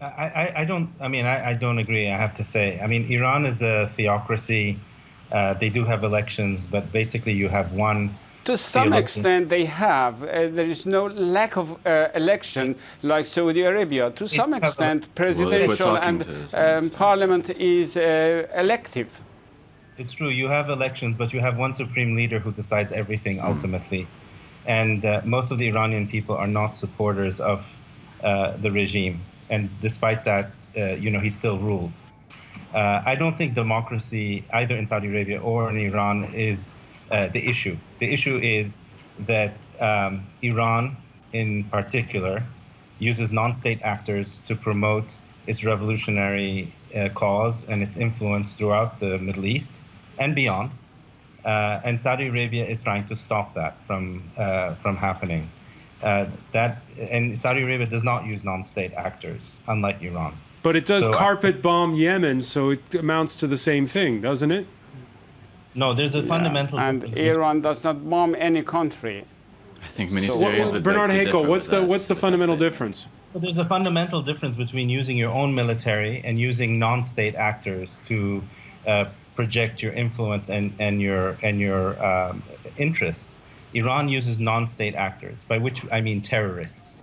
I don't agree, I have to say. I mean, Iran is a theocracy. They do have elections, but basically you have one To some theologian. extent, they have. There is no lack of election like Saudi Arabia. To They do some have extent, Well, if we're presidential talking and to some extent. parliament is elective. It's true, you have elections, but you have one supreme leader who decides everything ultimately. And most of the Iranian people are not supporters of the regime. And despite that, he still rules. I don't think democracy, either in Saudi Arabia or in Iran, is the issue. The issue is that Iran, in particular, uses non-state actors to promote its revolutionary cause and its influence throughout the Middle East and beyond. And Saudi Arabia is trying to stop that from happening. And Saudi Arabia does not use non-state actors, unlike Iran. But it does So carpet bomb Yemen, so it amounts to the same thing, doesn't it? no, there's a fundamental And difference. Iran does not bomb any country. I think many So Syrians would Bernard beg to Hakel, differ what's with the that, what's the with that fundamental statement. difference? But there's a fundamental difference between using your own military and using non-state actors to project your influence and your interests. Iran uses non-state actors, by which I mean terrorists.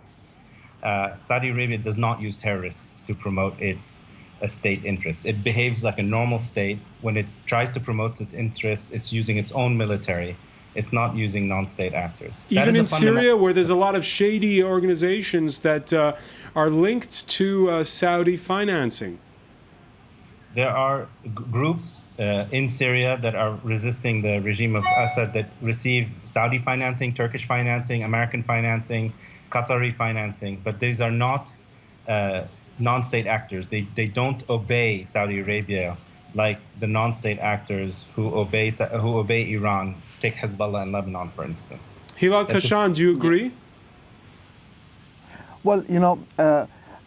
Saudi Arabia does not use terrorists to promote its state interests. It behaves like a normal state. When it tries to promote its interests, it's using its own military. It's not using non-state actors. Even in Syria, where there's a lot of shady organizations that are linked to Saudi financing. There are groups in Syria that are resisting the regime of Assad that receive Saudi financing, Turkish financing, American financing, Qatari financing, but these are not non-state actors. They don't obey Saudi Arabia like the non-state actors who obey Iran. Take Hezbollah in Lebanon, for instance. Hilal Kashan, do you agree? Well,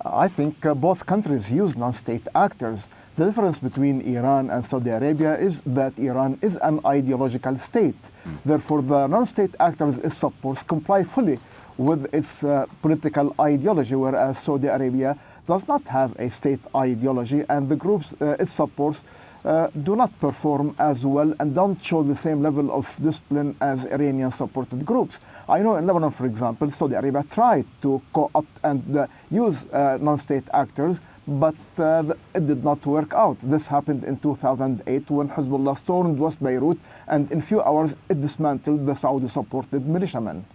I think both countries use non-state actors. The difference between Iran and Saudi Arabia is that Iran is an ideological state. Therefore, the non-state actors is supposed to comply fully with its political ideology, whereas Saudi Arabia does not have a state ideology, and the groups it supports do not perform as well and don't show the same level of discipline as Iranian-supported groups. I know in Lebanon, for example, Saudi Arabia tried to co-opt and use non-state actors, but it did not work out. This happened in 2008 when Hezbollah stormed West Beirut, and in few hours it dismantled the Saudi-supported militiamen.